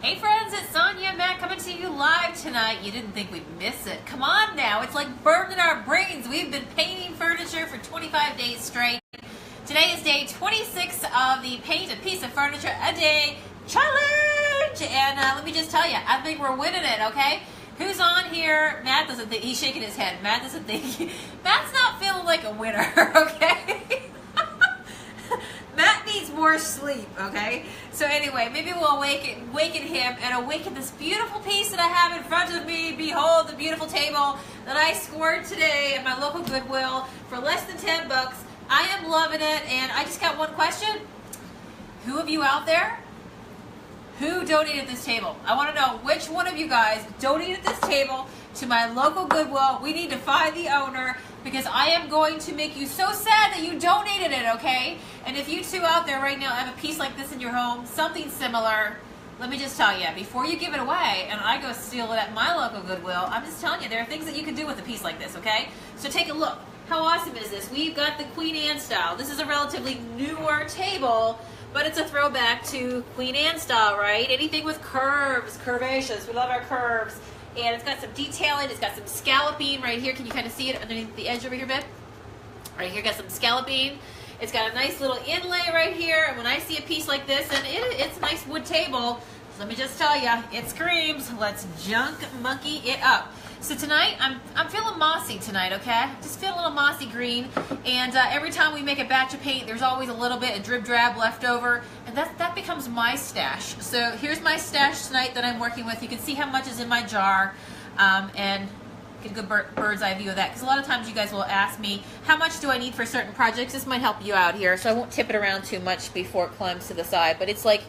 Hey friends, it's Sonia and Matt coming to you live tonight. You didn't think we'd miss it. Come on now, it's like burned in our brains. We've been painting furniture for 25 days straight. Today is day 26 of the Paint a Piece of Furniture a Day Challenge. And let me just tell you, I think we're winning it, okay? Who's on here? Matt doesn't think, he's shaking his head. Matt doesn't think, Matt's not feeling like a winner, okay? Matt needs more sleep, okay? So anyway, maybe we'll awaken him and awaken this beautiful piece that I have in front of me. Behold, the beautiful table that I scored today at my local Goodwill for less than 10 bucks. I am loving it, and I just got one question. Who of you out there who donated this table? I want to know which one of you guys donated this table to my local Goodwill. We need to find the owner, because I am going to make you so sad that you donated it, okay? And if you two out there right now have a piece like this in your home, something similar, let me just tell you, before you give it away and I go steal it at my local Goodwill, I'm just telling you, there are things that you can do with a piece like this, okay? So take a look. How awesome is this? We've got the Queen Anne style. This is a relatively newer table, but it's a throwback to Queen Anne style, right? Anything with curves, curvaceous, we love our curves. And it's got some detailing, it's got some scalloping right here. Can you kind of see it underneath the edge over here, babe? Right here, got some scalloping. It's got a nice little inlay right here. And when I see a piece like this, and it's a nice wood table, so let me just tell you, it screams, let's junk monkey it up. So tonight, I'm feeling mossy tonight, okay? Just feel a little mossy green. And every time we make a batch of paint, there's always a little bit of drip drab left over. And that becomes my stash. So here's my stash tonight that I'm working with. You can see how much is in my jar. And get a good bird's eye view of that. Because a lot of times you guys will ask me, how much do I need for certain projects? This might help you out here. So I won't tip it around too much before it climbs to the side. But it's like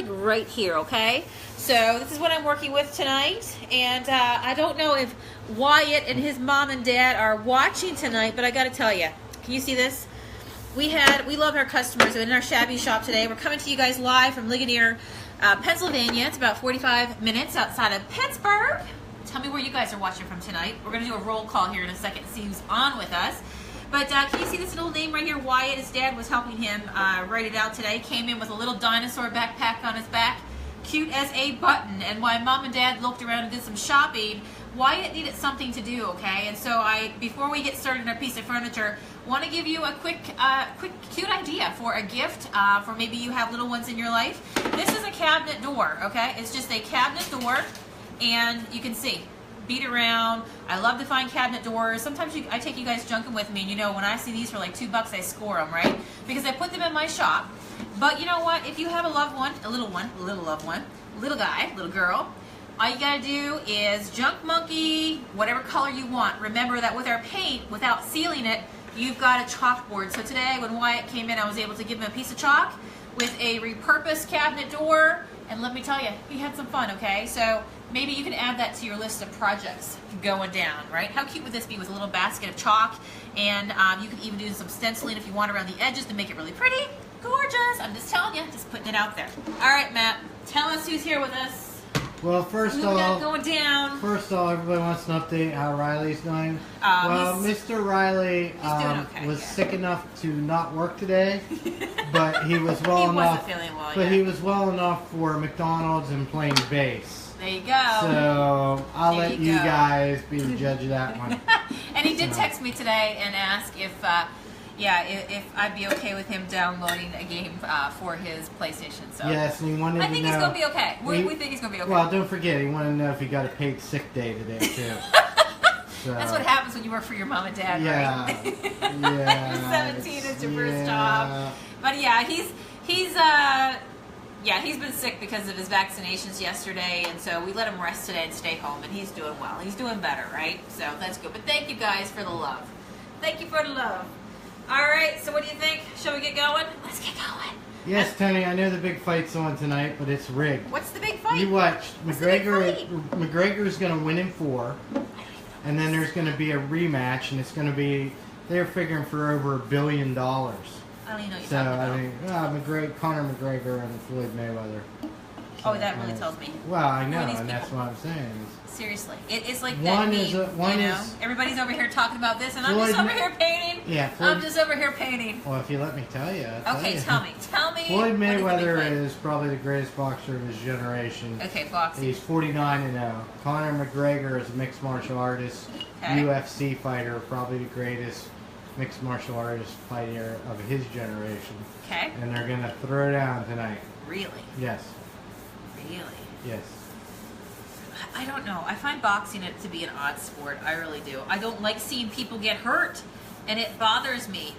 right here, okay? So this is what I'm working with tonight, and I don't know if Wyatt and his mom and dad are watching tonight, but I gotta tell you, can you see this? We love our customers in our shabby shop today. We're coming to you guys live from Ligonier, Pennsylvania. It's about 45 minutes outside of Pittsburgh. Tell me where you guys are watching from tonight. We're gonna do a roll call here in a second to see who's on with us. But can you see this little name right here? Wyatt, his dad was helping him write it out today. Came in with a little dinosaur backpack on his back. Cute as a button. And while mom and dad looked around and did some shopping, Wyatt needed something to do, okay? And so before we get started on our piece of furniture, want to give you a quick cute idea for a gift for maybe you have little ones in your life. This is a cabinet door, okay? It's just a cabinet door, and you can see. Beat around. I love to find cabinet doors. Sometimes I take you guys junking with me, and you know, when I see these for like $2, I score them, right? Because I put them in my shop. But you know what? If you have a loved one, a little loved one, little guy, little girl, all you gotta do is junk monkey whatever color you want. Remember that with our paint, without sealing it, you've got a chalkboard. So today, when Wyatt came in, I was able to give him a piece of chalk with a repurposed cabinet door. And let me tell you, he had some fun, okay? So maybe you can add that to your list of projects going down, right? How cute would this be with a little basket of chalk? And you can even do some stenciling if you want around the edges to make it really pretty. Gorgeous. I'm just telling you, just putting it out there. All right, Matt, tell us who's here with us. Well, first of all, everybody wants an update how Riley's doing. Well, Mr. Riley was sick enough to not work today, but he was well enough. He was well enough for McDonald's and playing bass. There you go. So I'll let you guys be the judge of that one. And he did text me today and ask if I'd be okay with him downloading a game for his PlayStation. So yes, and he wanted to know. I think he's going to be okay. We think he's going to be okay. Well, don't forget, he wanted to know if he got a paid sick day today, too. So, that's what happens when you work for your mom and dad, right? Yeah. You're 17, it's your first job. But yeah, he's been sick because of his vaccinations yesterday, and so we let him rest today and stay home, and he's doing well. He's doing better, right? So that's good. But thank you guys for the love. Thank you for the love. All right, so what do you think? Shall we get going? Let's get going. Yes, Tony, I know the big fight's on tonight, but it's rigged. What's the big fight? You watch. McGregor's going to win in 4, and then there's going to be a rematch, and it's going to be, they're figuring for over $1 billion. I don't even know what you're talking about. Conor McGregor and Floyd Mayweather. Oh, that really tells me. Well, I know, and that's what I'm saying. Seriously, it's like that meme, everybody's over here talking about this, and I'm just over here painting. Yeah, I'm just over here painting. Well, if you let me tell you. Okay, tell me. Floyd Mayweather is probably the greatest boxer of his generation. Okay, boxing. He's 49-0. Conor McGregor is a mixed martial artist, UFC fighter, probably the greatest mixed martial artist fighter of his generation. Okay. And they're gonna throw down tonight. Really? Yes. Really? Yes. I don't know. I find boxing to be an odd sport. I really do. I don't like seeing people get hurt, and it bothers me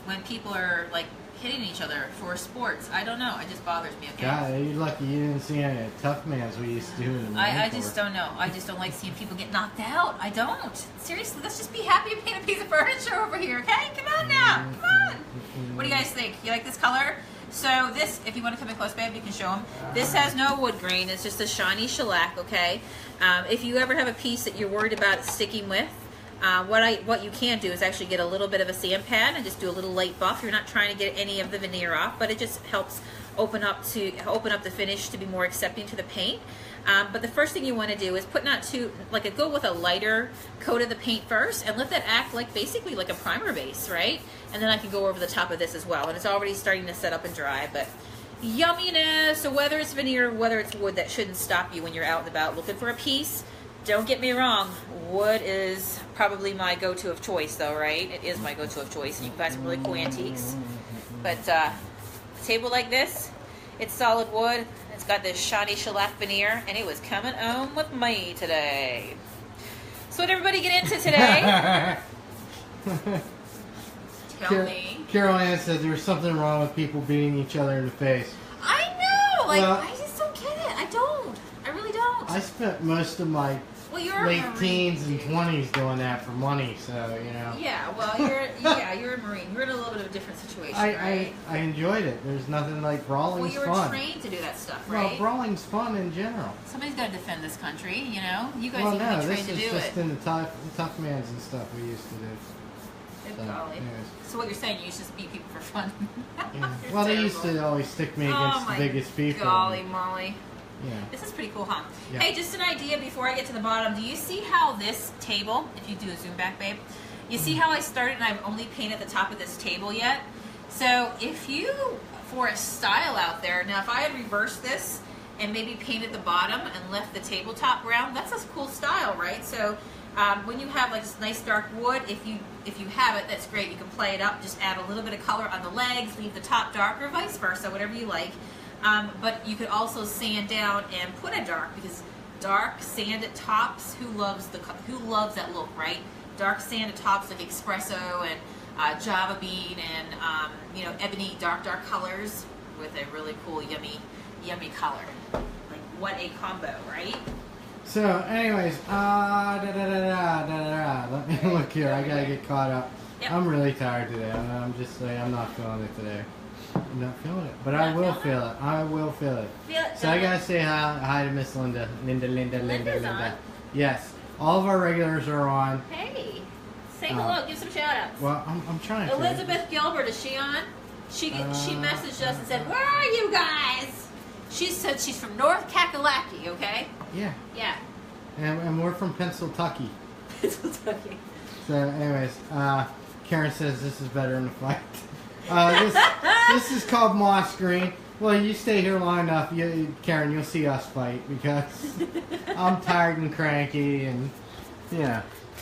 when people are like hitting each other for sports. I don't know. It just bothers me. Okay. God, you're lucky you didn't see any tough mans we used to do in the I just don't know. I just don't like seeing people get knocked out. I don't. Seriously, let's just be happy and paint a piece of furniture over here, okay? Come on now. Come on. What do you guys think? You like this color? So this, if you want to come in close, babe, you can show them. This has no wood grain. It's just a shiny shellac, okay? If you ever have a piece that you're worried about it sticking with, what you can do is actually get a little bit of a sand pad and just do a little light buff. You're not trying to get any of the veneer off, but it just helps open up the finish to be more accepting to the paint. But the first thing you want to do is go with a lighter coat of the paint first and let that act like basically like a primer base, right? And then I can go over the top of this as well. And it's already starting to set up and dry, but yumminess. So whether it's veneer, whether it's wood, that shouldn't stop you when you're out and about looking for a piece. Don't get me wrong, wood is probably my go-to of choice though, right? It is my go-to of choice, and you can buy some really cool antiques. But a table like this, it's solid wood, it's got this shiny shellac veneer, and it was coming home with me today. So what did everybody get into today? Tell me. Carol Ann said there was something wrong with people beating each other in the face. I know! I just don't get it. I don't. I really don't. I spent most of my late teens and 20s doing that for money, so, you know. Yeah, well, you're a Marine. You're in a little bit of a different situation, right? I enjoyed it. There's nothing like brawling's fun. Well, you were trained to do that stuff, right? Well, brawling's fun in general. Somebody's got to defend this country, you know? You guys need to be trained to do it. Well, no, this is just in the tough mans and stuff we used to do. So what you're saying, you used to just beat people for fun? Yeah. Well, they used to always stick me against the biggest people. Golly molly. Yeah. This is pretty cool, huh? Yeah. Hey, just an idea before I get to the bottom. Do you see how this table, if you do a zoom back, babe, you see how I started and I've only painted the top of this table yet? So if you, for a style out there, now if I had reversed this and maybe painted the bottom and left the tabletop brown, that's a cool style, right? So when you have like this nice dark wood, if you have it, that's great. You can play it up, just add a little bit of color on the legs, leave the top dark, or vice versa, whatever you like. But you could also sand down and put a dark, because dark sanded tops, who loves that look, right? Dark sanded tops like espresso and Java bean and ebony dark let with a really cool yummy color. Like what a combo, right? So, anyways, let me look here. I gotta get caught up. Yep. I'm really tired today. I'm just like, I'm not feeling it today. I'm not feeling it, but I will feel it. I will feel it. So I gotta say hi to Miss Linda. Linda. Yes, all of our regulars are on. Hey, say hello. Give some shout outs. Well, I'm trying to. Elizabeth Gilbert, is she on? She messaged us and said, "Where are you guys?" She said she's from North Kakalaki. Okay. Yeah. Yeah. And we're from Pennsylvania. Pennsylvania. So, anyways, Karen says this is better than the fight. This is called moss green. Well, you stay here long enough, Karen, you'll see us fight, because I'm tired and cranky, and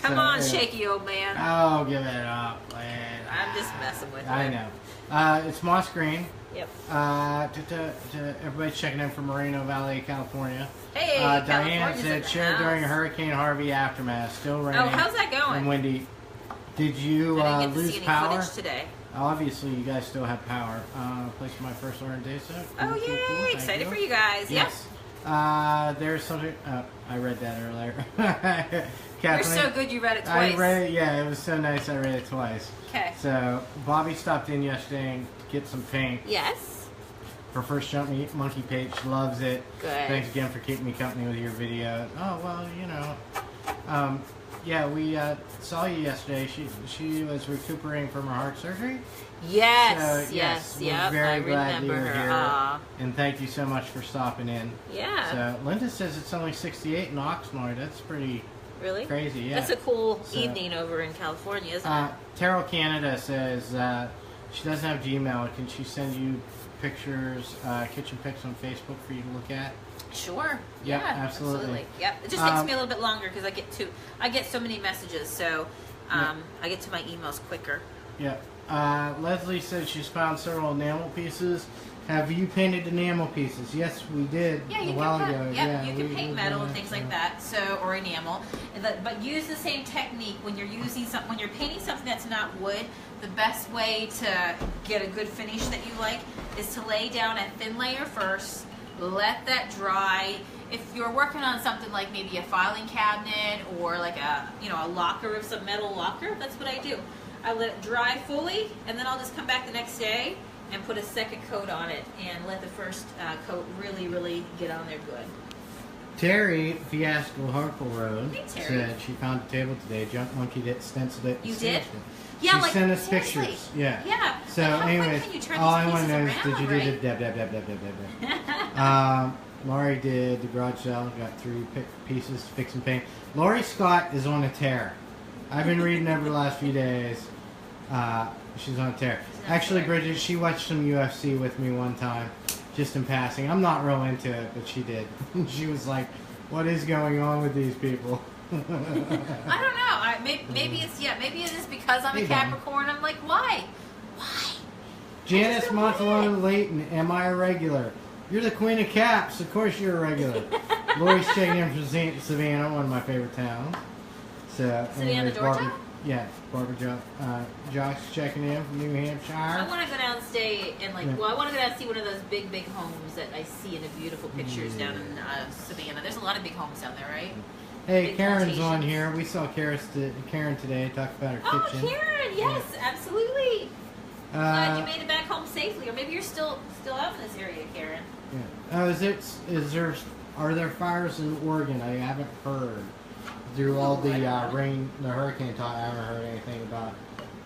Come on, shaky old man. Oh, give it up, man. I'm just messing with you. I know. It's moss green. Yep. Everybody's checking in from Moreno Valley, California. Hey, Diane said, shared during Hurricane Harvey aftermath. Still raining. Oh, how's that going? And windy. Did you I didn't get to lose see any power? footage today. Obviously, you guys still have power. Placed my first order in day set. Oh, yay! Cool. Excited for you guys. Yes. Yep. There's something. I read that earlier. You're so good you read it twice. I read it, yeah, it was so nice I read it twice. Okay. So, Bobby stopped in yesterday to get some paint. Yes. Her first Jump Monkey page, loves it. Good. Thanks again for keeping me company with your video. Oh, well, Yeah, we saw you yesterday. She was recuperating from her heart surgery. Yes, so, yes, we're very glad you were her. here. And thank you so much for stopping in. Yeah. So Linda says it's only 68 in Oxnard. That's pretty crazy. Yeah. That's a cool evening over in California, isn't it? Terrell Canada says she doesn't have Gmail. Can she send you pictures, kitchen pics on Facebook for you to look at? Sure. Yep, absolutely. Yep. It just takes me a little bit longer because I get so many messages, so I get to my emails quicker. Yeah. Leslie said she's found several enamel pieces. Have you painted enamel pieces? Yes, we did a while ago. Yep, yeah, you can paint metal and things like that, or enamel. But use the same technique when you're when you're painting something that's not wood. The best way to get a good finish that you like is to lay down a thin layer first. Let that dry. If you're working on something like maybe a filing cabinet or like a locker of some metal locker, that's what I do. I let it dry fully, and then I'll just come back the next day and put a second coat on it and let the first coat really get on there good. Terry Fiasco Harkle Road said she found a table today. Junk Monkey that stenciled it. You did? Yeah, she sent us pictures. Yeah. Yeah. So, anyways, all I want to know is, did you do the Laurie did the garage sale. Got 3 pieces to fix and paint. Laurie Scott is on a tear. I've been reading over the last few days. She's on a tear. Actually, Bridget, she watched some UFC with me one time, just in passing. I'm not real into it, but she did. She was like, "What is going on with these people?" I don't know. Maybe it is because I'm a Capricorn. I'm like, why? Janice Montalona Layton, am I a regular? You're the queen of caps. Of course you're a regular. Lori's checking in from Savannah, one of my favorite towns. So, Savannah, Georgia? Yeah, Barbara Josh checking in from New Hampshire. I want to go down and stay and I want to go down and see one of those big homes that I see in the beautiful pictures down in Savannah. There's a lot of big homes down there, right? Hey, big Karen's on here. We saw Karen today. Talk about her kitchen. Oh, Karen, yes, absolutely. Glad you made it back home safely, or maybe you're still out in this area, Karen. Yeah. Are there fires in Oregon? I haven't heard. Through all the hurricane talk, I haven't heard anything about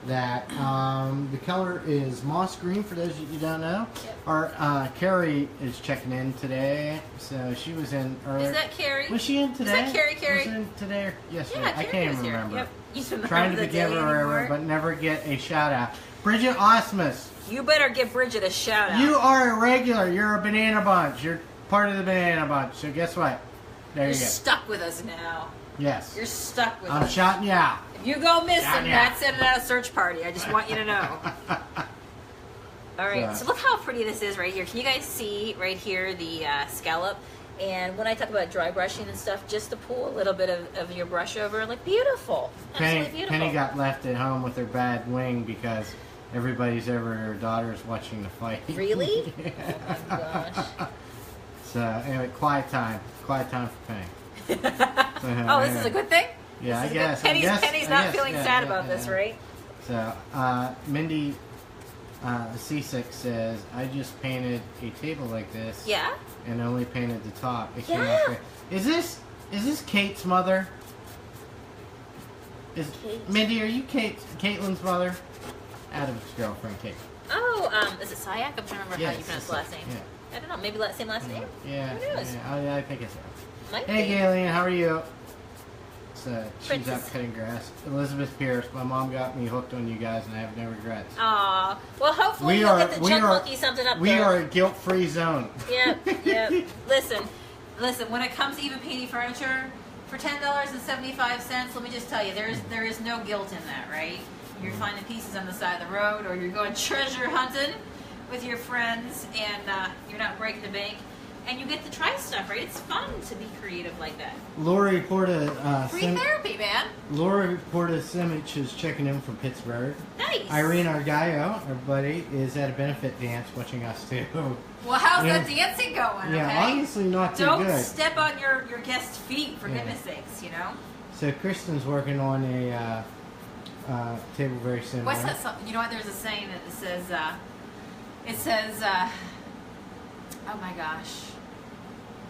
that. The color is moss green, for those of you who don't know. Yep. Our Carrie is checking in today, so she was in earlier. Is that Carrie? Was she in today? Is that Carrie? Was in today or yesterday? Yeah, I can't even remember. Yep. You remember trying to give her, but never get a shout out. Bridget Osmus. You better give Bridget a shout out. You are a regular. You're a banana bunch. You're part of the banana bunch. So guess what? There you go. You're stuck with us now. Yes. You're stuck with us. I'm shouting you out. If you go missing, that's sending out a search party. I just want you to know. All right, so look how pretty this is right here. Can you guys see right here the scallop? And when I talk about dry brushing and stuff, just to pull a little bit of your brush over, like beautiful. Absolutely beautiful. Penny got left at home with her bad wing because everybody's over at her daughter's watching the fight. Really? Yeah. Oh my gosh. So anyway, quiet time for Penny. Oh, this is a good thing? Yeah, I guess. Penny's not feeling sad about this, right? So, Mindy C6 says, I just painted a table like this. Yeah? And only painted the top. It came out great. Is this Kate's mother? Kate. Mindy, are you Caitlin's mother? Adam's girlfriend, Kate. Oh, is it Sayak? I'm trying to remember how you pronounce the last name. Yeah. I don't know. Maybe same last name? Yeah. Who knows? Yeah, I think it's her. Might Hey, be. Galen, how are you? So, she's Princess. out cutting grass. Elizabeth Pierce, my mom got me hooked on you guys, and I have no regrets. Aw. Well, hopefully you'll get the Junk Monkey something up there. We are a guilt-free zone. Yep. Listen. When it comes to even painting furniture, for $10.75, let me just tell you, there is no guilt in that, right? You're finding pieces on the side of the road, or you're going treasure hunting with your friends, and you're not breaking the bank. And you get to try stuff, right? It's fun to be creative like that. Lori Porta... Free therapy, man. Lori Porta Simich is checking in from Pittsburgh. Nice. Irene Argaio, our buddy, is at a benefit dance watching us too. Well, how's that dancing going, Yeah, okay? obviously not too good. Don't step on your guest's feet, for goodness sakes, you know? So Kristen's working on a table very similar. What's that? You know what? There's a saying that says, oh my gosh.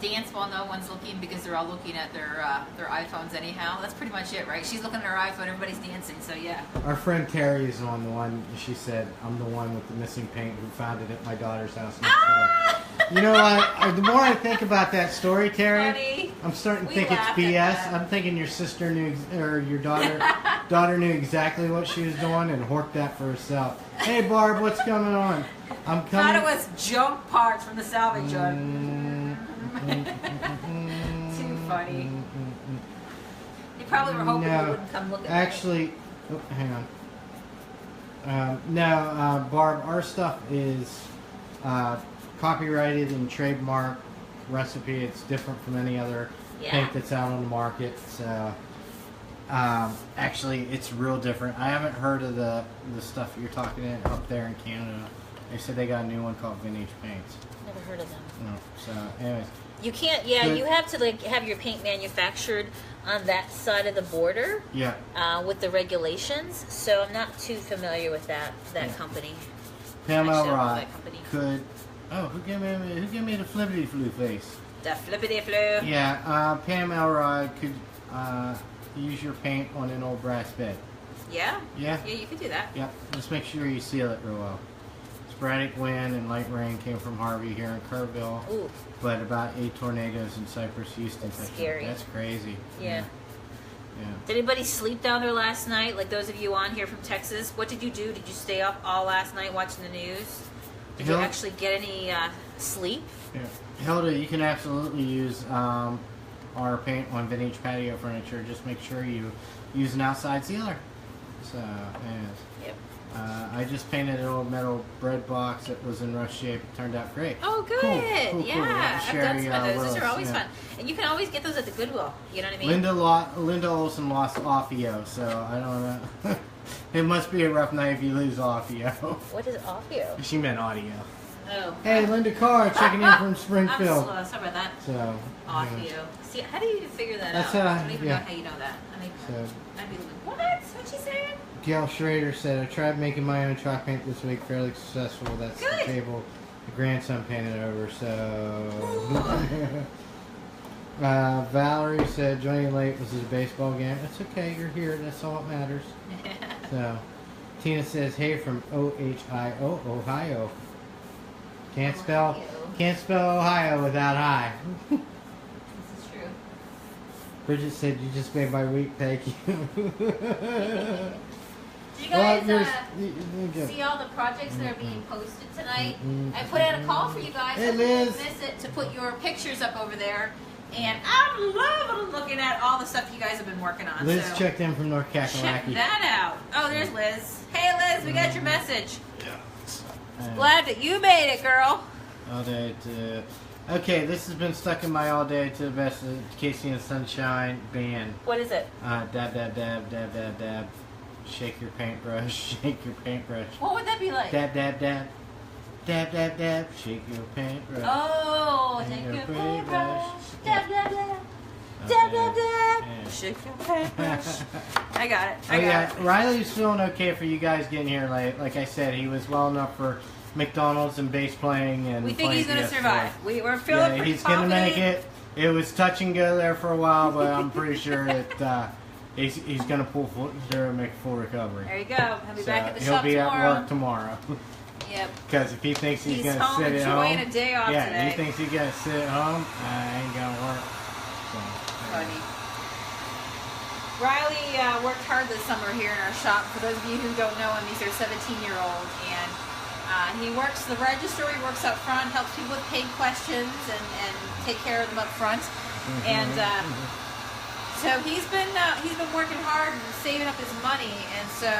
dance while no one's looking because they're all looking at their iPhones anyhow. That's pretty much it, right? She's looking at her iPhone, everybody's dancing, so yeah. Our friend Carrie is on the one, she said, I'm the one with the missing paint who found it at my daughter's house next door. You know what? The more I think about that story, Carrie, Funny. I'm starting to think it's BS. I'm thinking your sister knew, or your daughter knew exactly what she was doing and horked that for herself. Hey, Barb, what's going on? I'm coming. Thought it was junk parts from the salvage yard. Too funny. They probably were hoping you wouldn't come look at actually, oh, hang on. Barb, our stuff is copyrighted and trademark recipe. It's different from any other paint that's out on the market. So, actually, it's real different. I haven't heard of the stuff you're talking up there in Canada. They said they got a new one called Vintage Paints. Never heard of them. No. So, anyways. You can't, you have to like have your paint manufactured on that side of the border. Yeah. With the regulations, so I'm not too familiar with that company. Pam Elrod could. Oh, who gave me the flippity flu face? The flippity flu. Yeah. Pam Elrod could use your paint on an old brass bed. Yeah. Yeah. Yeah, you could do that. Yep. Just make sure you seal it real well. Sporadic wind and light rain came from Harvey here in Kerrville. Ooh. But about 8 tornadoes in Cypress, Houston. That's scary. That's crazy. Yeah. Yeah. Did anybody sleep down there last night? Like those of you on here from Texas, what did you do? Did you stay up all last night watching the news? Did you actually get any sleep? Yeah. Hilda, you can absolutely use our paint on vintage patio furniture. Just make sure you use an outside sealer. So, anyways. Yep. I just painted an old metal bread box that was in rough shape. It turned out great. Oh, good. Cool. Yeah, I've done some of those. Those are always fun. And you can always get those at the Goodwill. You know what I mean? Linda Olson lost Offio, so I don't know. It must be a rough night if you lose Offio. What is Offio? She meant audio. Oh. Hey, Linda Carr checking in from Springfield. I'm slow. Sorry about that. So, Offio. Yeah. See, how do you even figure that out? I don't even know how you know that. I'd be like, what? What's she saying? Gail Schrader said, I tried making my own chalk paint this week, fairly successful. That's Good. the table the grandson painted over, so... Valerie said, joining late, was it a baseball game? That's okay, you're here, that's all that matters. So, Tina says, hey, from Ohio, Ohio. Can't spell Ohio without I. This is true. Bridget said, you just made my week, thank you. Do you guys see all the projects that are being posted tonight? I put out a call for you guys. Hey, Liz. Miss it to put your pictures up over there. And I'm loving looking at all the stuff you guys have been working on. Liz checked in from North Kakalaki. Check that out. Oh, there's Liz. Hey, Liz, we got your message. Yeah. Glad that you made it, girl. All day to... Okay, this has been stuck in my all day to the best of Casey and Sunshine band. What is it? Dab, dab, dab, dab, dab, dab. Shake your paintbrush, shake your paintbrush. What would that be like? Dab, dab, dab. Dab, dab, dab, shake your paintbrush. Oh, shake your paintbrush. Dab, dab, dab. Dab, dab, dab. Shake your paintbrush. I got it. I got it. Riley's feeling okay for you guys getting here late. Like I said, he was well enough for McDonald's and bass playing. And we think he's going to survive. We're feeling pretty he's going to confident. make it. It was touch and go there for a while, but I'm pretty sure that he's going to pull through and make a full recovery. There you go. He'll be back at the shop tomorrow. He'll be at work tomorrow. Yep. Because if he thinks he's going to sit at home, enjoying a day off today. He thinks he's going to sit at home, ain't going to work. So, funny. Riley worked hard this summer here in our shop. For those of you who don't know him, he's our 17-year-old, and he works the register. He works up front, helps people with paid questions, and take care of them up front. And so he's been working hard and saving up his money, and so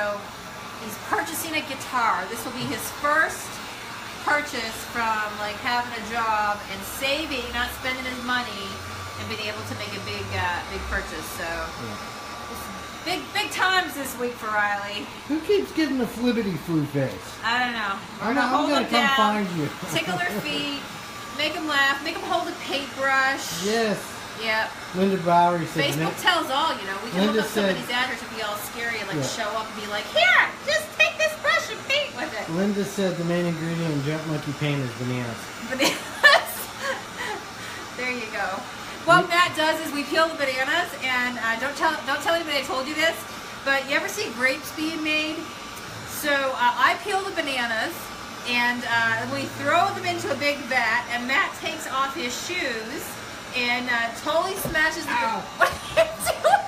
he's purchasing a guitar. This will be his first purchase from like having a job and saving, not spending his money, and being able to make a big purchase. So big times this week for Riley. Who keeps getting the flippity flu face? I don't know. I'm gonna come find you. Tickle their feet, make them laugh, make them hold a paintbrush. Yes. Yep. Linda Bowery said... Facebook tells all, you know. We can look up somebody's address and be all scary and show up and be like, here, just take this brush and paint with it. Linda said the main ingredient in Jump Monkey paint is bananas. Bananas. There you go. What Matt does is we peel the bananas, and don't tell anybody I told you this, but you ever see grapes being made? So I peel the bananas, and we throw them into a big vat, and Matt takes off his shoes and totally smashes the. What are you doing?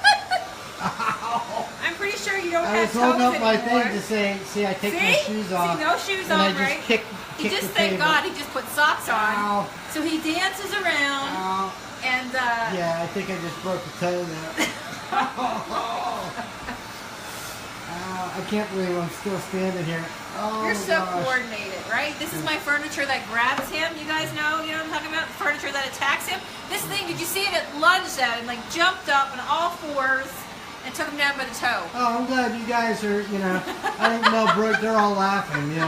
Ow. I'm pretty sure you don't I have was holding up anymore. my thing to say, see, I take my shoes off. See, no shoes and on, I just right? kick He just, the thank table. God, he just put socks on. Ow. So he dances around. Ow. And, yeah, I think I just broke a toe now. I can't believe I'm still standing here. Oh, you're so gosh. coordinated, right? This is my furniture that grabs him. You guys know what I'm talking about? Furniture that attacks him. This thing, did you see it? It lunged at him, like jumped up on all fours and took him down by the toe. Oh, I'm glad you guys are, I think Mel Brooks, they're all laughing,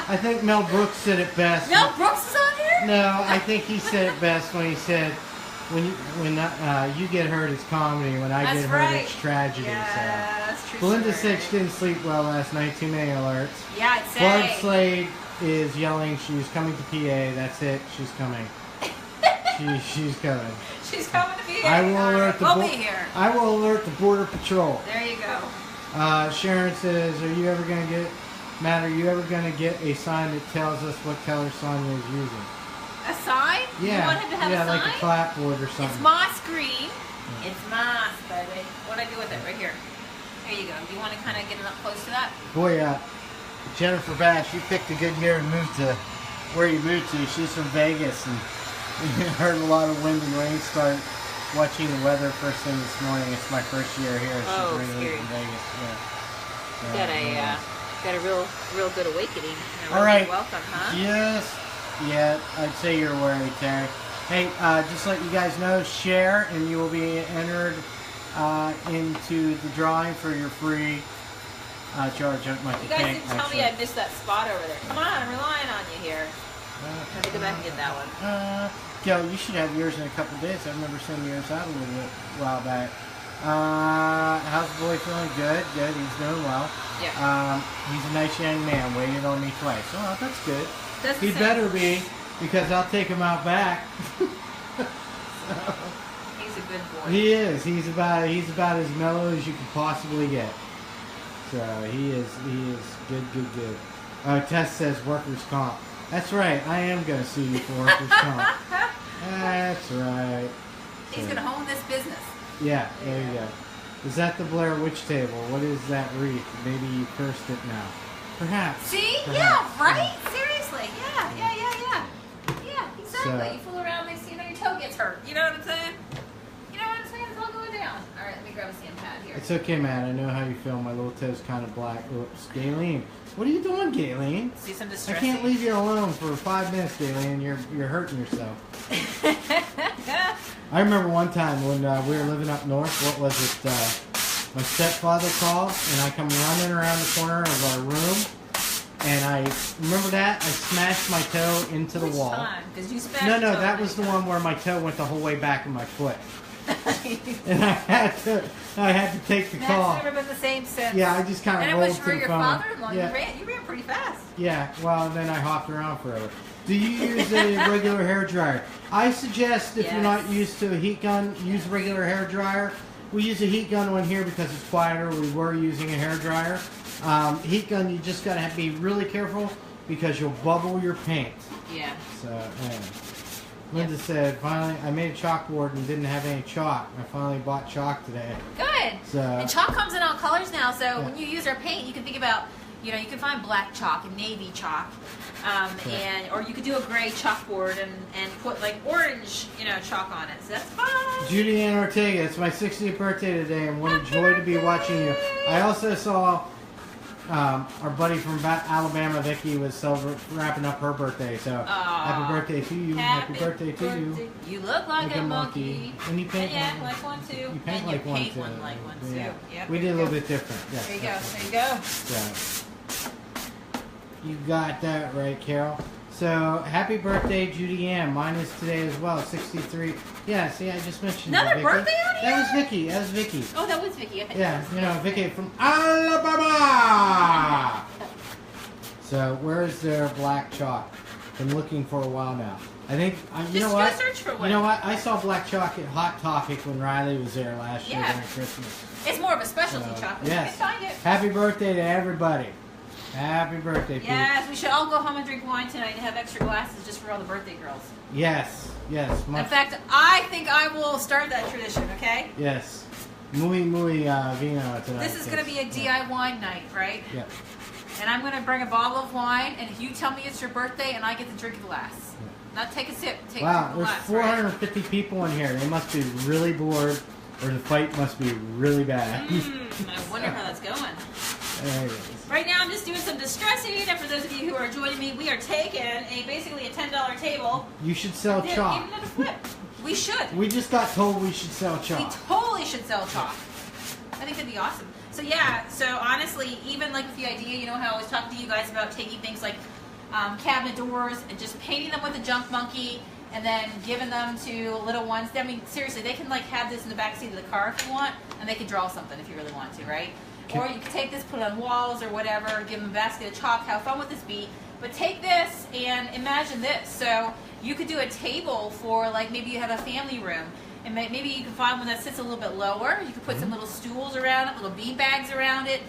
I think Mel Brooks said it best. Mel Brooks is on here? No, I think he said it best when he said, when you get hurt, it's comedy. When I get hurt, it's tragedy. Yeah, that's true. Belinda said she didn't sleep well last night. Too many alerts. Yeah, I'd say. Barb Slade is yelling. She's coming to PA. That's it. She's coming. She's coming. She's coming to PA. I will alert the. We'll be here. I will alert the Border Patrol. There you go. Sharon says, "Are you ever going to get, Matt? Are you ever going to get a sign that tells us what color Sonia is using?" A sign? Yeah. You want him to have a sign? Like a clapboard or something. It's moss green. Yeah. It's moss, baby. What do I do with it? Right here. There you go. Do you want to kind of get it up close to that? Boy, Jennifer Bash, you picked a good year to move to where you moved to. She's from Vegas, and we heard a lot of wind and rain start watching the weather first thing this morning. It's my first year here. Oh, she's scary. from Vegas. Yeah. Got a real good awakening. All right. Welcome, huh? Yes. Yeah, I'd say you're wary, Terry. Hey, just let you guys know, share, and you will be entered into the drawing for your free charge. You guys didn't tell me I missed that spot over there. Come on, I'm relying on you here. Let me go back and get that one. Gil, you should have yours in a couple of days. I remember sending yours out a little bit while back. How's the boy feeling? Good. He's doing well. Yeah. He's a nice young man. Waited on me twice. Oh, that's good. He better be, because I'll take him out back. So. He's a good boy. He is. He's about as mellow as you can possibly get. So he is good. Tess says workers' comp. That's right. I am going to sue you for workers' comp. That's right. He's going to own this business. Yeah, there you go. Is that the Blair Witch table? What is that wreath? Maybe you cursed it now. Perhaps. See? Perhaps. Yeah, right? Seriously. Yeah, exactly. You fool around, next thing you know, your toe gets hurt. You know what I'm saying? It's all going down. All right, let me grab a sand pad here. It's okay, man. I know how you feel. My little toe's kind of black. Oops. Gayleen. What are you doing, Gayleen? See some I distressing. can't leave you alone for 5 minutes, Gayleen. You're hurting yourself. I remember one time when we were living up north. What was it? My stepfather called, and I come running around the corner of our room, and I remember that I smashed my toe into the wall. Time? You No, that was the one where my toe went the whole way back in my foot, and I had to take the call. That's never been the same since. Yeah, I just kind of rolled to the phone. And it was for your father-in-law. Yeah. You ran pretty fast. Yeah, well, then I hopped around forever. Do you use a regular hair dryer? I suggest if you're not used to a heat gun, use a regular hair dryer. We use a heat gun on here because it's quieter. We were using a hair dryer. Heat gun, you just got to be really careful because you'll bubble your paint. Yeah. So, anyway. Linda said, finally, I made a chalkboard and didn't have any chalk. I finally bought chalk today. Good. So, and chalk comes in all colors now, so when you use our paint, you can think about, you can find black chalk and navy chalk. Or you could do a gray chalkboard and put like orange, chalk on it. So that's fun. Judy Ann Ortega, it's my 60th birthday today, and what a joy to be watching you. I also saw our buddy from Alabama, Vicky, was wrapping up her birthday. So happy birthday to you. Happy birthday to you. You look like a monkey. And you paint like one too. You paint like one too. Yeah. Yep, we did a little bit different. Yes, there you go. So, you got that right, Carol. So, happy birthday, Judy Ann. Mine is today as well, 63. Yeah, see, I just mentioned another birthday on here? That was Vicky. Oh, that was Vicky. Yeah, Vicky from Alabama. So, where's their black chalk? Been looking for a while now. I think, you know what? Search for one. You know what? I saw black chocolate Hot Topic when Riley was there last year during Christmas. It's more of a specialty chocolate. Yes. You can find it. Happy birthday to everybody. Happy birthday, Pete. Yes, we should all go home and drink wine tonight and have extra glasses just for all the birthday girls. Yes, yes. In fact, I think I will start that tradition, okay? Yes. Muy vino tonight. This is going to be a DIY night, right? Yeah. And I'm going to bring a bottle of wine, and if you tell me it's your birthday, and I get to drink a glass. Yeah. Not take a sip, take a glass. Wow, there's 450 people in here. They must be really bored, or the fight must be really bad. I wonder how that's going. Right now, I'm just doing some distressing, and for those of you who are joining me, we are taking basically a $10 table. You should sell chalk. Even at a flip. We should. We just got told we should sell chalk. We totally should sell chalk. I think that'd be awesome. So yeah, so honestly, even like with the idea, you know how I always talk to you guys about taking things like cabinet doors and just painting them with a junk monkey and then giving them to little ones. I mean, seriously, they can like have this in the back seat of the car if you want, and they can draw something if you really want to, right? Or you can take this, put it on walls or whatever, give them a basket of chalk, have fun with this beat. But take this and imagine this. So you could do a table for like maybe you have a family room. And maybe you can find one that sits a little bit lower. You can put some little stools around it, little bean bags around it.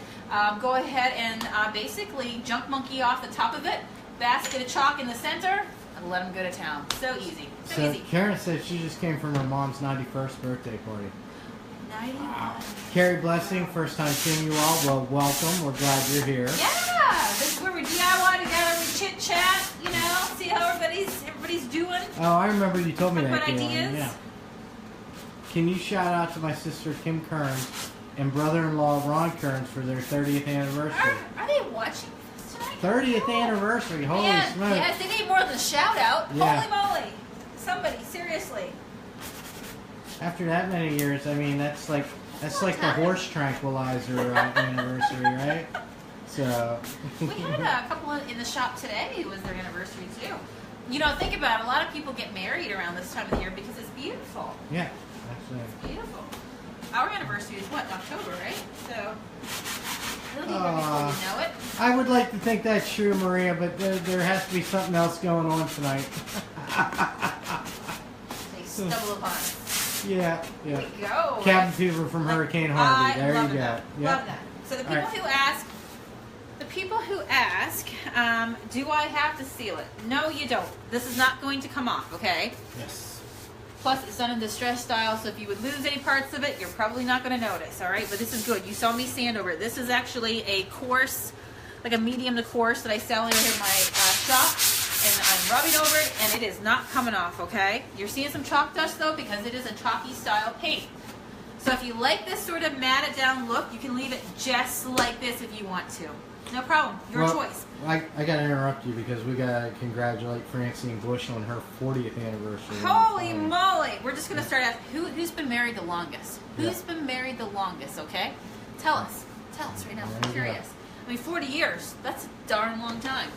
Go ahead and basically junk monkey off the top of it, basket of chalk in the center, and let them go to town. So easy. So easy. Karen said she just came from her mom's 91st birthday party. 91. Wow. Carrie Blessing, first time seeing you all. Well, welcome. We're glad you're here. Yeah, this is where we DIY together, we chit chat, you know, see how everybody's doing. Oh, I remember you told me that. Ideas. Yeah. Can you shout out to my sister Kim Kearns and brother-in-law Ron Kearns for their 30th anniversary? Are they watching this tonight? 30th anniversary, holy smokes. Yes, they need more than a shout out. Yeah. Holy moly. Somebody, seriously. After that many years, I mean, that's like the horse tranquilizer anniversary, right? So. We had a couple in the shop today. It was their anniversary too. You know, think about it. A lot of people get married around this time of the year because it's beautiful. Yeah, absolutely. It's beautiful. Our anniversary is what, October, right? So it'll be here before you know it. I would like to think that's true, Maria, but there has to be something else going on tonight. They stumble upon it. Yeah. There we go. Cabin fever from Hurricane Harvey. There you go. Yep. Love that. So the people who ask, do I have to seal it? No, you don't. This is not going to come off, okay? Yes. Plus, it's done in distress style, so if you would lose any parts of it, you're probably not going to notice, all right? But this is good. You saw me sand over it. This is actually a coarse, like a medium to coarse that I sell here in my shop. And I'm rubbing over it, and it is not coming off, okay? You're seeing some chalk dust, though, because it is a chalky style paint. So if you like this sort of matted down look, you can leave it just like this if you want to. No problem. Your choice. I got to interrupt you because we got to congratulate Francine Bush on her 40th anniversary. Holy moly. We're just going to start out. Who's been married the longest? Who's been married the longest, okay? Tell us. Tell us right now. I'm curious. I mean, 40 years. That's a darn long time.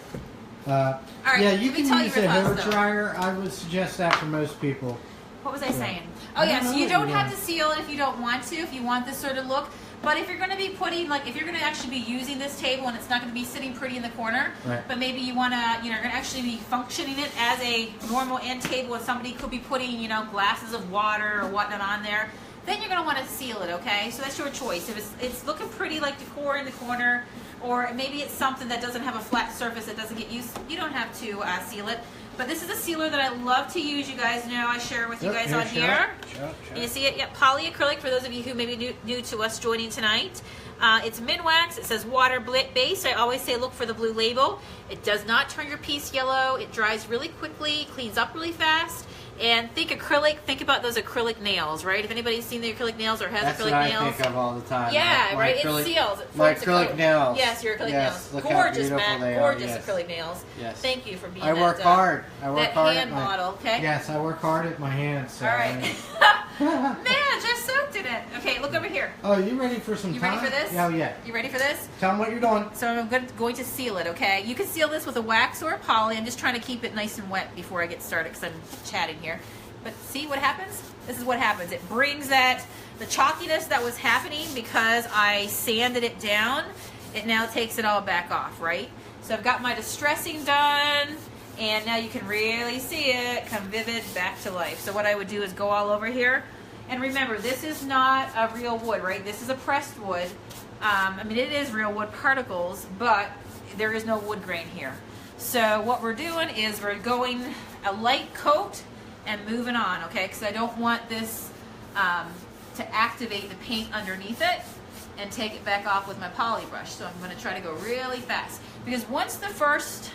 All right, yeah, you can use a hair dryer. I would suggest that for most people. What was I saying? Oh, yeah, so you don't have to seal it if you don't want to, if you want this sort of look. But if you're going to be putting, like, if you're going to actually be using this table and it's not going to be sitting pretty in the corner, but maybe you want to, you know, you're going to actually be functioning it as a normal end table and somebody could be putting, you know, glasses of water or whatnot on there, then you're going to want to seal it, okay? So that's your choice. If it's looking pretty like decor in the corner, or maybe it's something that doesn't have a flat surface that doesn't get used, you don't have to seal it. But this is a sealer that I love to use. You guys know I share with you guys on here. You see it? Yep, polyacrylic for those of you who may be new to us joining tonight. It's Minwax. It says water based. I always say look for the blue label. It does not turn your piece yellow. It dries really quickly, cleans up really fast. And think acrylic, think about those acrylic nails, right? If anybody's seen the acrylic nails or has acrylic nails. That's what I think of all the time. Yeah, right? It seals. My acrylic nails. Yes, your acrylic nails. Gorgeous, Matt. Gorgeous acrylic nails. Yes. Thank you for being I work hard. That hand model, okay? Yes, I work hard at my hands. So all right. Man, just soaked in it. Okay, look over here. Oh, you ready for some time? You ready for this? Oh, yeah. You ready for this? Tell them what you're doing. So I'm going to seal it, okay? You can seal this with a wax or a poly. I'm just trying to keep it nice and wet before I get started because I'm chatting here. But see what happens? This is what happens. It brings the chalkiness that was happening because I sanded it down. It now takes it all back off, right? So I've got my distressing done, And now you can really see it come vivid back to life. So what I would do is go all over here. And remember, this is not a real wood, right? This is a pressed wood. I mean, it is real wood particles, but there is no wood grain here. So what we're doing is we're going a light coat and moving on, okay? Because I don't want this to activate the paint underneath it and take it back off with my poly brush. So I'm going to try to go really fast. Because once the first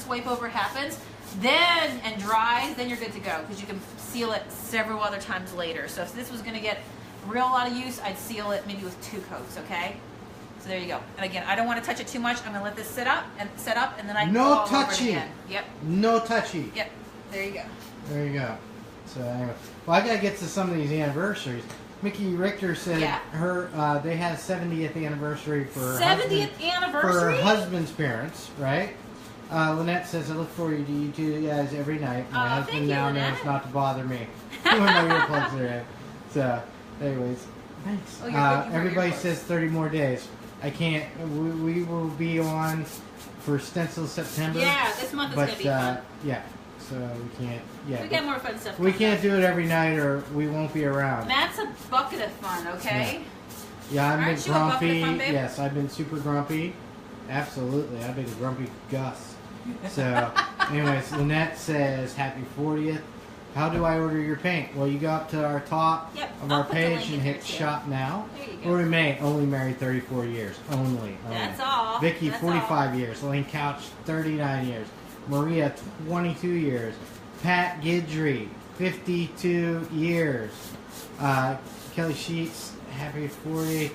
swipe over happens, then and dries, then you're good to go because you can seal it several other times later. So if this was going to get a real lot of use, I'd seal it maybe with 2 coats, okay? So there you go. And again, I don't want to touch it too much. I'm going to let this set up, and then I can go all over it again. Yep. No touchy. Yep. There you go. There you go. So anyway, well, I got to get to some of these anniversaries. Mickey Richter said they had a 70th anniversary for her 70th anniversary for her husband's parents, right? Lynette says, I look forward to you two guys every night. My husband now knows not to bother me when my earplugs are in. So, anyways, thanks. Everybody says 30 more days. I can't. We will be on for Stencil September. Yeah, this month is going to be fun. Yeah, so we can't. Yeah, we got more fun stuff. We can't do it every night, or we won't be around. That's a bucket of fun, okay? Yeah, I've been grumpy. Yes, I've been super grumpy. Absolutely, I've been a grumpy Gus. So, anyways, Lynette says, happy 40th. How do I order your paint? Well, you go up to our top of our page and hit shop now. There you go. Or May, only married 34 years. Only. That's all. Vicky, That's 45 all. years. Lane Couch, 39 years. Maria, 22 years. Pat Gidry, 52 years. Kelly Sheets, happy 40.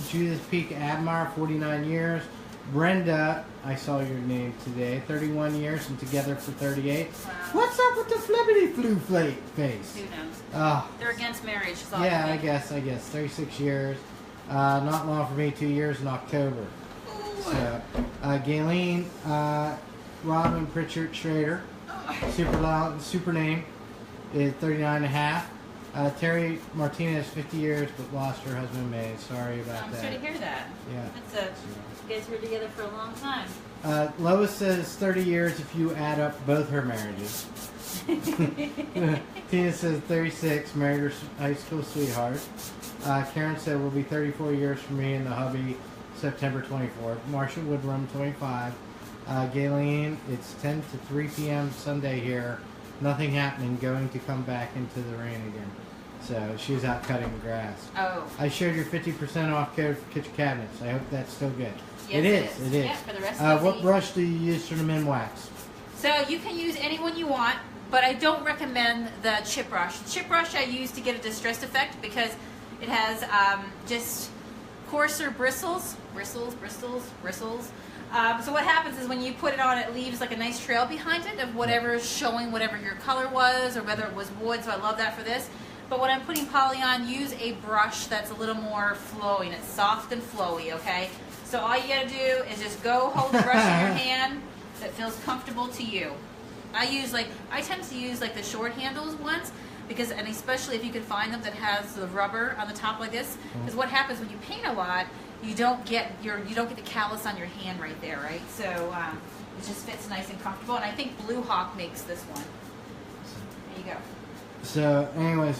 Judith Peak Admire, 49 years. Brenda, I saw your name today, 31 years and together for 38. Wow. What's up with the flippity flu face? Who knows? They're against marriage. Yeah, I guess. 36 years. Not long for me, 2 years in October. Ooh. So, Galen, Robin Pritchard Schrader, super name, is 39 and a half. Terry Martinez, 50 years, but lost her husband May. Sorry about that. I'm sorry to hear that. Yeah. You guys were together for a long time. Lois says 30 years if you add up both her marriages. Tina says 36, married her high school sweetheart. Karen said will be 34 years for me and the hubby, September 24th. Marsha Woodrum, 25. Galen, it's 10 to 3 p.m. Sunday here. Nothing happening, going to come back into the rain again. So she's out cutting grass. Oh. I shared your 50% off code for kitchen cabinets. I hope that's still good. Yes, it is. Yeah, for the rest of the what brush do you use for the Minwax? So you can use any one you want, but I don't recommend the chip brush. The chip brush I use to get a distressed effect because it has just coarser bristles. So what happens is when you put it on, it leaves like a nice trail behind it of whatever is showing whatever your color was or whether it was wood, so I love that for this. But when I'm putting poly on, use a brush that's a little more flowing. It's soft and flowy, okay? So all you gotta do is just go hold the brush in your hand that feels comfortable to you. I tend to use like the short handles ones because, and especially if you can find them that has the rubber on the top like this, because what happens when you paint a lot, you don't get the callus on your hand right there, right? So it just fits nice and comfortable. And I think Blue Hawk makes this one. There you go. So, anyways,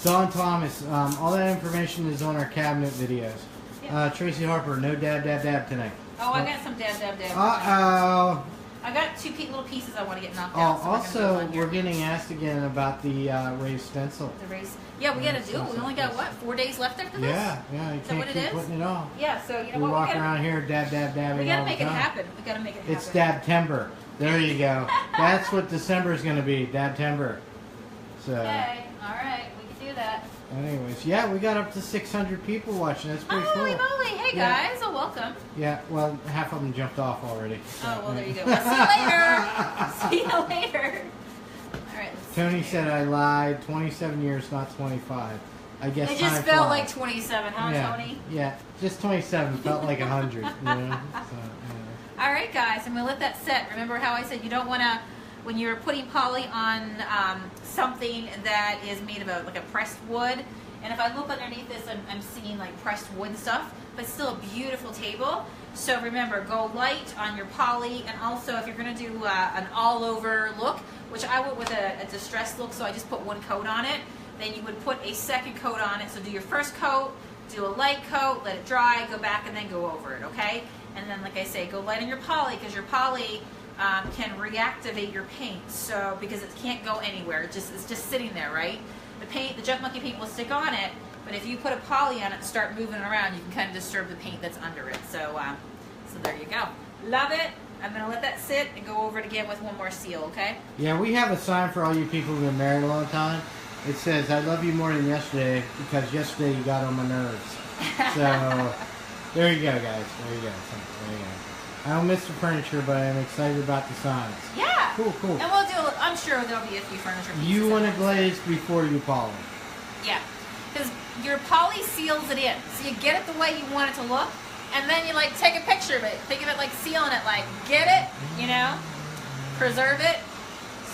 Don Thomas, all that information is on our cabinet videos. Yep. Tracy Harper, no dab tonight. Oh, I got some dab. Uh-oh. I got 2 little pieces I want to get knocked out. So also, we're getting asked again about the raised stencil. The raised, yeah, we got to do it. We only got, 4 days left after this? Yeah, you can't keep putting it off. Yeah, so you know we walk around here dabbing we got to make it happen. It's Dabtember. There you go. That's what December is going to be, Dabtember. So. Okay, all right, we can do that. Anyways, yeah, we got up to 600 people watching. That's pretty cool. Holy moly! Hey guys, welcome. Yeah, well, half of them jumped off already. So, well, there you go. Well, see you later. All right. Tony said I lied. 27 years, not 25. I guess it just felt like 27, huh, Tony? Yeah, just 27 felt like 100. You know? So, anyway. All right, guys, I'm gonna let that set. Remember how I said you don't want to, when you're putting poly on something that is made of like a pressed wood, and if I look underneath this, I'm seeing like pressed wood stuff, but still a beautiful table. So remember, go light on your poly, and also if you're going to do an all-over look, which I went with a distressed look, so I just put one coat on it, then you would put a second coat on it. So do your first coat, do a light coat, let it dry, go back, and then go over it, okay? And then, like I say, go light on your poly, because your poly can reactivate your paint, so because it can't go anywhere, it's just sitting there, right? The paint, the Junk Monkey paint will stick on it, but if you put a poly on it and start moving it around, you can kind of disturb the paint that's under it. So, so there you go. Love it. I'm gonna let that sit and go over it again with one more seal, okay? Yeah, we have a sign for all you people who've been married a long time. It says, "I love you more than yesterday because yesterday you got on my nerves." So there you go, guys. There you go. There you go. I don't miss the furniture, but I'm excited about the signs. Yeah. Cool, cool. And we'll do. I'm sure there'll be a few furniture pieces. You want to glaze before you polish. Yeah, because your poly seals it in, so you get it the way you want it to look, and then you like take a picture of it. Think of it like sealing it, like get it, you know, preserve it.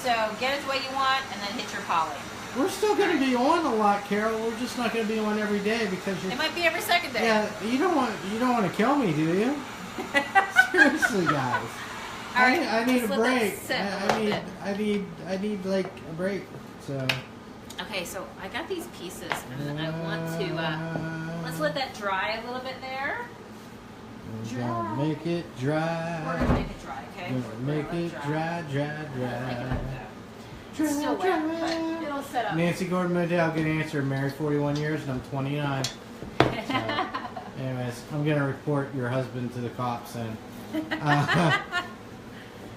So get it the way you want, and then hit your poly. We're still going to be on a lot, Carol. We're just not going to be on every day because you're... It might be every second day. Yeah, you don't want to kill me, do you? Seriously, guys. All right, I need a break. I need like a break. So. Okay, so I got these pieces, and I want to let's let that dry a little bit there. We're gonna make it dry. We're gonna make it dry, okay? Make it dry. It's still wet, but it'll set up. Nancy Gordon Modell, good answer. Married 41 years, and I'm 29. So, anyways, I'm gonna report your husband to the cops and.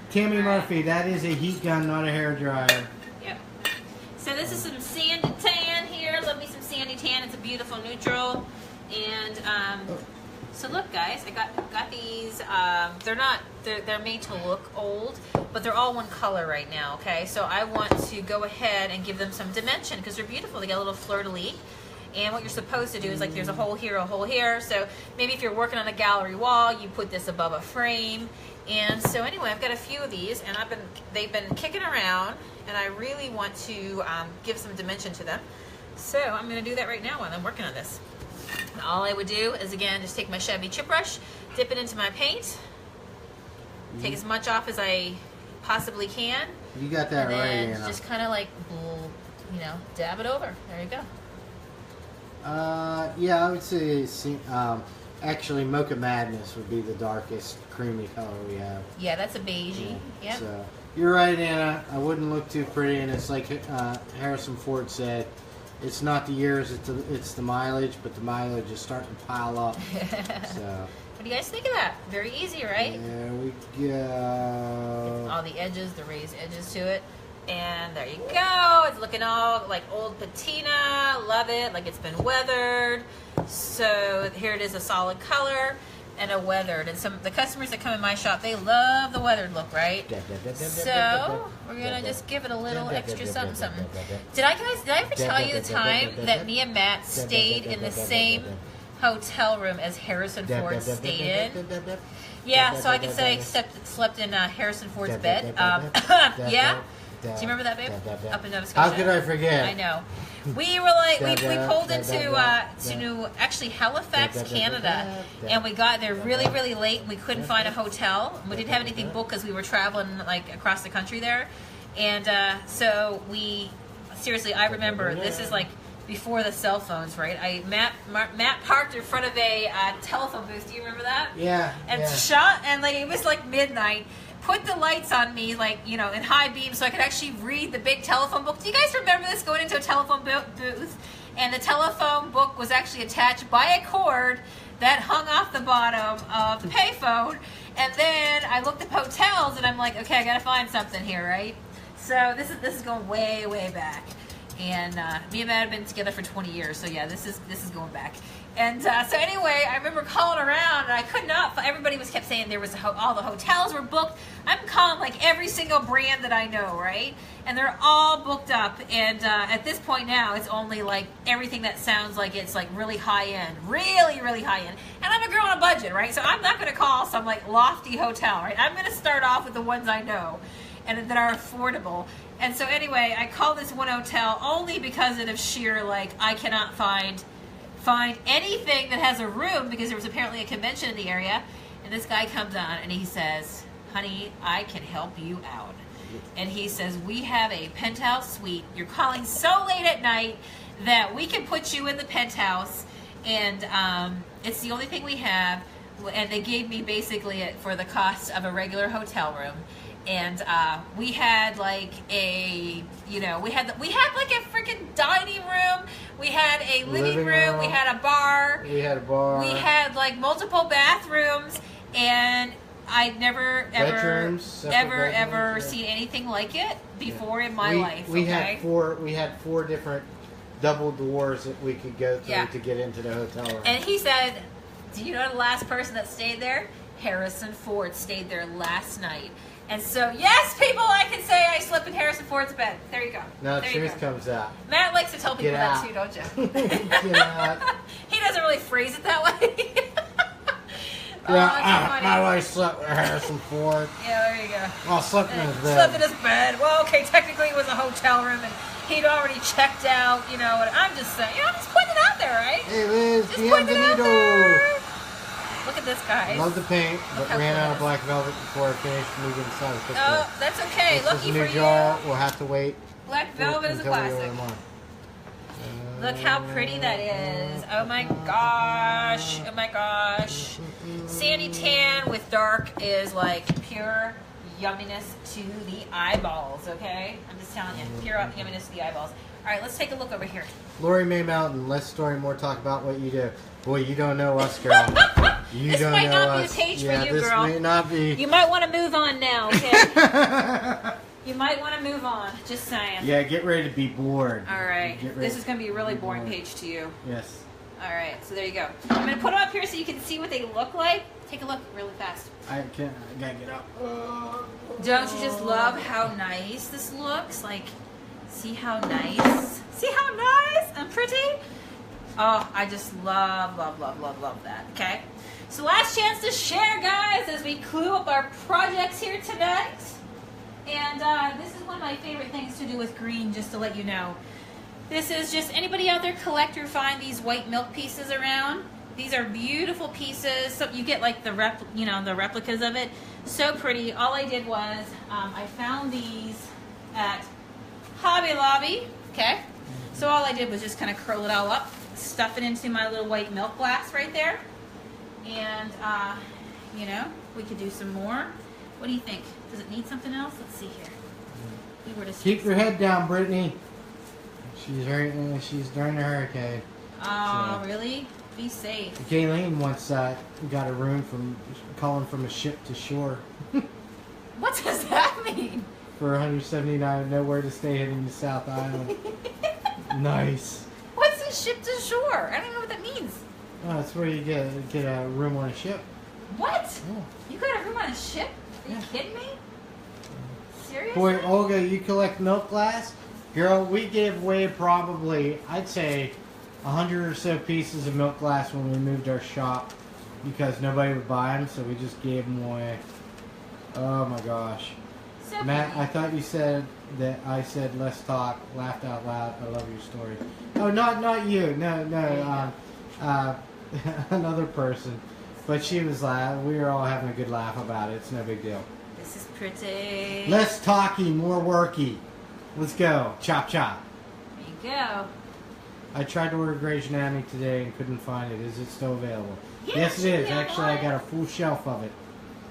Tammy Murphy, that is a heat gun, not a hair dryer. Yep. So this is some sandy tan here. Love me some sandy tan. It's a beautiful neutral. And so look, guys, I got these. They're made to look old, but they're all one color right now. Okay, so I want to go ahead and give them some dimension because they're beautiful. They got a little fleur-de-lis. And what you're supposed to do is like there's a hole here. So maybe if you're working on a gallery wall, you put this above a frame. And so anyway, I've got a few of these, and they've been kicking around, and I really want to give some dimension to them. So I'm going to do that right now while I'm working on this. And all I would do is again just take my Chevy chip brush, dip it into my paint, take as much off as I possibly can. You got that right, Anna. And just kind of like, you know, dab it over. There you go. Yeah, I would say actually Mocha Madness would be the darkest creamy color we have. Yeah, that's a beigey. Yeah. So you're right, Anna. I wouldn't look too pretty, and it's like Harrison Ford said, it's not the years, it's the mileage, but the mileage is starting to pile up. So. What do you guys think of that? Very easy, right? There we go. All the edges, the raised edges to it. And there you go. It's looking all like old patina. Love it. Like it's been weathered. So here it is, a solid color and a weathered. And the customers that come in my shop, they love the weathered look, right? So we're gonna just give it a little extra something. Did I ever tell you the time that me and Matt stayed in the same hotel room as Harrison Ford stayed in? Yeah, so I can say I slept in Harrison Ford's bed. Yeah. Do you remember that, babe? Up in Nova Scotia. How could I forget? I know. We were like, we pulled into actually Halifax, Canada, and we got there really, really late. We couldn't find a hotel. We didn't have anything booked because we were traveling like across the country there, and so seriously, I remember this is like before the cell phones, right? Matt parked in front of a telephone booth. Do you remember that? Yeah. And shot, and like it was like midnight. Put the lights on me, like, you know, in high beam so I could actually read the big telephone book. Do you guys remember this, going into a telephone booth? And the telephone book was actually attached by a cord that hung off the bottom of the payphone. And then I looked up hotels, and I'm like, okay, I got to find something here, right? So this is going way, way back. And me and Matt have been together for 20 years, so yeah, this is going back. And so anyway, I remember calling around, and I could not. Everybody kept saying there was all the hotels were booked. I'm calling like every single brand that I know, right? And they're all booked up. And at this point now, it's only like everything that sounds like it's like really high end, really, really high end. And I'm a girl on a budget, right? So I'm not going to call some like lofty hotel, right? I'm going to start off with the ones I know and that are affordable. And so anyway, I called this one hotel only because of sheer like I cannot find anything that has a room because there was apparently a convention in the area. And this guy comes on and he says, honey, I can help you out. And he says, we have a penthouse suite. You're calling so late at night that we can put you in the penthouse. And it's the only thing we have. And they gave me basically it for the cost of a regular hotel room. And we had like a, we had like a freaking dining room. We had a living room. We had a bar. We had a bar. We had like multiple bathrooms, and I'd never ever seen anything like it before in my life. We had four different double doors that we could go through to get into the hotel room. And he said, do you know the last person that stayed there? Harrison Ford stayed there last night. And so, yes, people, I can say I slept in Harrison Ford's bed. There you go. Now the truth comes out. Matt likes to tell people that too, don't you? Get out. He doesn't really phrase it that way. My wife slept with Harrison Ford. Yeah, there you go. Well, slept in his bed. Slept in his bed. Well, okay, technically it was a hotel room, and he'd already checked out, and I'm just saying, I'm just putting it out there, right? Hey, Liz, just putting it out there. Look at this, guys. Love the paint, but ran out of black velvet before I finished moving inside the cooker. Oh, that's okay. This Lucky is a for new you. jar. We'll have to wait. Black velvet is a classic. Look how pretty that is. Oh my gosh. Oh my gosh. Sandy tan with dark is like pure yumminess to the eyeballs, okay? I'm just telling you, pure yumminess to the eyeballs. All right, let's take a look over here. Lori Mae Mountain, less story, more talk about what you do. Boy, you don't know us, girl. You this don't might know not us. be a page for you, this girl. May not be. You might want to move on now, okay? You might want to move on. Just saying. Yeah, get ready to be bored. All right. This is going to be a really boring page to you. Yes. All right. So there you go. I'm going to put them up here so you can see what they look like. Take a look really fast. I gotta get up. Don't you just love how nice this looks? Like, see how nice? See how nice and pretty? Oh, I just love that. Okay. So last chance to share, guys, as we clue up our projects here tonight. And this is one of my favorite things to do with green, just to let you know. This is just, anybody out there collect or find these white milk pieces around? These are beautiful pieces. So you get like the replicas of it. So pretty. All I did was I found these at Hobby Lobby. Okay. So all I did was just kind of curl it all up, stuff it into my little white milk glass right there, and we could do some more. What do you think? Does it need something else? Let's see here. We were just keep your head down, Brittany. She's during the hurricane. Oh, so. Really? Be safe. Kayleen once got a room calling from a ship to shore. What does that mean? For $179, nowhere to stay in the South Island. Nice. What's a ship to shore? I don't know what that means. Oh, that's where you get a room on a ship. What? Yeah. You got a room on a ship? Are you kidding me? Seriously? Boy, Olga, you collect milk glass? Girl, we gave away probably, I'd say, 100 or so pieces of milk glass when we moved our shop because nobody would buy them, so we just gave them away. Oh my gosh. So Matt, I thought you said that I said let's talk, laughed out loud. I love your story. Oh, not you. No. Another person. But she was laughing. We were all having a good laugh about it. It's no big deal. This is pretty. Less talky, more worky. Let's go. Chop, chop. There you go. I tried to order Grey's Anatomy today and couldn't find it. Is it still available? Yeah, yes, it is. Actually, I got a full shelf of it.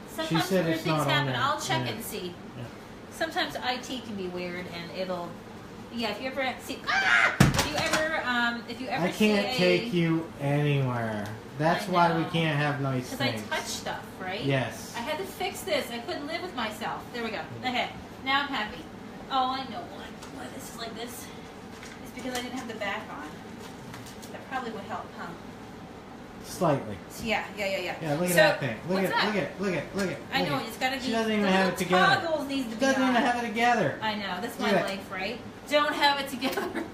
Sometimes she said weird it's things not happen. on there. I'll check it and see. Yeah. Sometimes IT can be weird, and it'll. Yeah, if you ever see. If you ever. I can't take you anywhere. That's why we can't have nice things. Because I touch stuff, right? Yes. I had to fix this. I couldn't live with myself. There we go. Okay. Now I'm happy. Oh, I know why this is like this. It's because I didn't have the back on. That probably would help, huh? Slightly. Yeah. Yeah, look at that thing. Look at it. I know, it's got to be. She doesn't even have it together. Toggles needs to be doesn't on. even have it together. I know. That's my life, right? Don't have it together.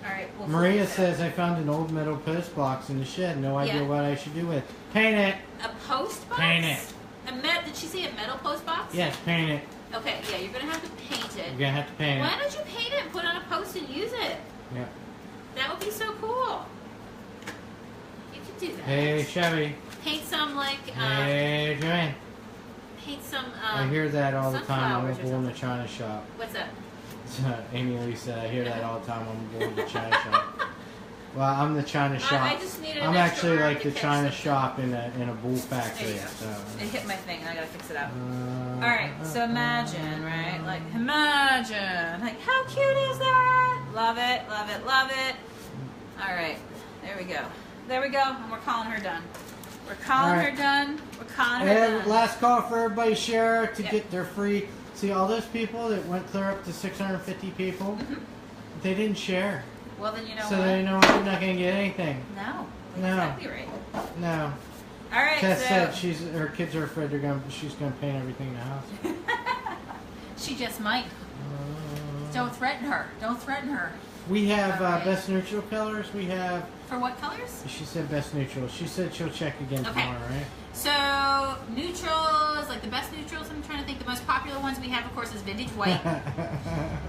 All right. We'll Maria says, I found an old metal post box in the shed. No idea what I should do with it. Paint it. A post box? Paint it. Did she say a metal post box? Yes, paint it. Okay, yeah, you're going to have to paint it. You're going to have to paint it. Why don't you paint it and put it on a post and use it? Yeah. That would be so cool. You could do that. Hey, Chevy. Paint some like. Hey, Joanne. Paint some. I hear that all the time. I'm going to China shop. What's that? Amy Lisa, I hear that all the time. I'm going to China shop. Well, I'm the China shop. I just needed an I'm extra actually arm like to the catch China something. shop in a bull factory. There you go. So. It hit my thing, and I gotta fix it up. All right, so imagine, right? Like imagine, like how cute is that? Love it, love it, love it. All right, there we go, there we go, and we're calling her done. We're calling her done. We're calling her And done. last call for everybody share to get their free. See all those people that went clear up to 650 people. They didn't share. Well, then you know so what? they know you're not going to get anything. No. No. Exactly right. No. All right. Tess said her kids are afraid she's going to paint everything in the house. She just might. Don't threaten her. Don't threaten her. We have best neutral colors. We have. For what colors? She said best neutral. She said she'll check again tomorrow, right? So neutrals, like the best neutrals. I'm trying to think. The most popular ones we have, of course, is vintage white.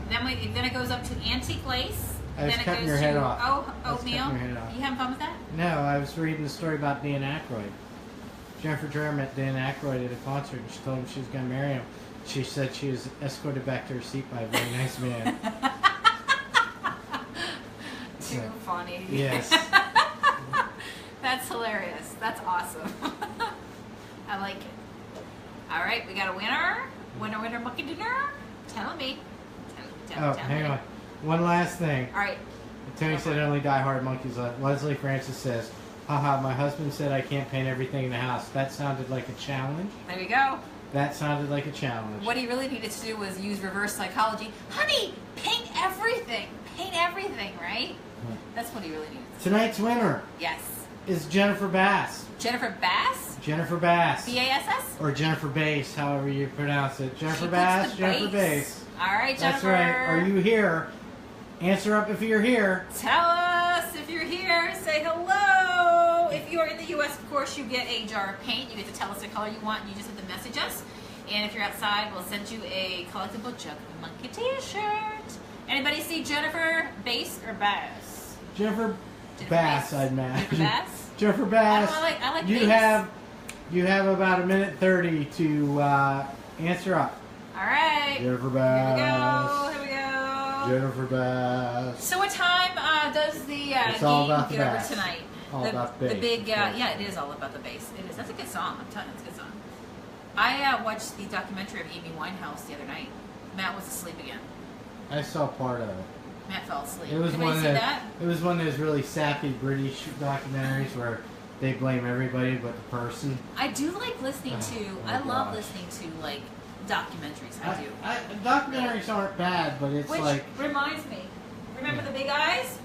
then it goes up to antique lace. I was then cutting it your goes head to off. oatmeal. You having fun with that? No, I was reading the story about Dan Aykroyd. Jennifer Dreher met Dan Aykroyd at a concert, and she told him she was going to marry him. She said she was escorted back to her seat by a very nice man. Too funny. Yes. That's hilarious. That's awesome. I like it. All right, we got a winner. Winner, bucket dinner. Tell me. Tell hang me. on. One last thing. All right. Tony said only die-hard monkeys left. Leslie Francis says, haha, my husband said I can't paint everything in the house. That sounded like a challenge. There you go. That sounded like a challenge. What he really needed to do was use reverse psychology. Honey, paint everything. Paint everything, right? That's what he really needed. Tonight's winner. Yes. Is Jennifer Bass. Jennifer Bass? Jennifer Bass. B-A-S-S? Or Jennifer Bass, however you pronounce it. Jennifer Bass, Jennifer Bass. All right, Jennifer. That's right. Are you here? Answer up if you're here. Tell us if you're here. Say hello. If you are in the U.S., of course, you get a jar of paint. You get to tell us the color you want, and you just have to message us. And if you're outside, we'll send you a collectible Jug Monkey t-shirt. Anybody see Jennifer Bass or Bass? Jennifer Bass, I'd imagine. Bass? Jennifer Bass. I like you Bass. You have about 1:30 to answer up. All right. Jennifer Bass. Here we go. Jennifer Bass. So what time does the game get over tonight? All about the bass. The big, yeah, it is all about the bass. It is. That's a good song. I'm telling you, it's a good song. I watched the documentary of Amy Winehouse the other night. Matt was asleep again. I saw part of it. Matt fell asleep. It was Anybody see that? It was one of those really sappy British documentaries where they blame everybody but the person. I do like listening to. I love listening to like documentaries. I do. Documentaries aren't bad, but it's Which like. reminds me. Remember the Big Eyes?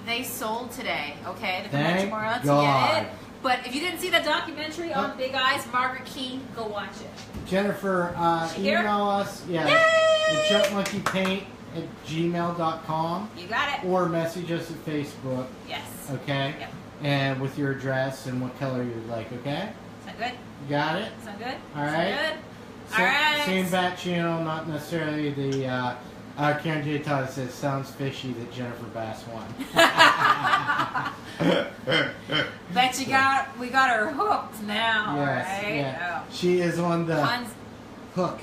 They sold today. Okay, to come Thank tomorrow to God. get it. But if you didn't see the documentary on Big Eyes, Margaret Keane, go watch it. Jennifer, email us. Yeah. The chuckmonkeypaint@gmail.com. You got it. Or message us at Facebook. Yes. Okay. Yep. And with your address and what color you would like. Okay. Sound good? You got it. Sound good? All right. Sound good? All right. Same bat channel, not necessarily the. Karen J. Todd says sounds fishy that Jennifer Bass won. Bet we got her hooked now, yes, right? Yeah. Oh. She is on the hook.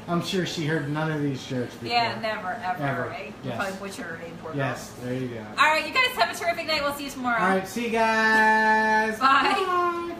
I'm sure she heard none of these jokes before. Yeah, never, ever. Right? Yes. Probably butcher her name for Yes, there you go. All right, you guys have a terrific night. We'll see you tomorrow. All right, see you guys. Bye. Bye.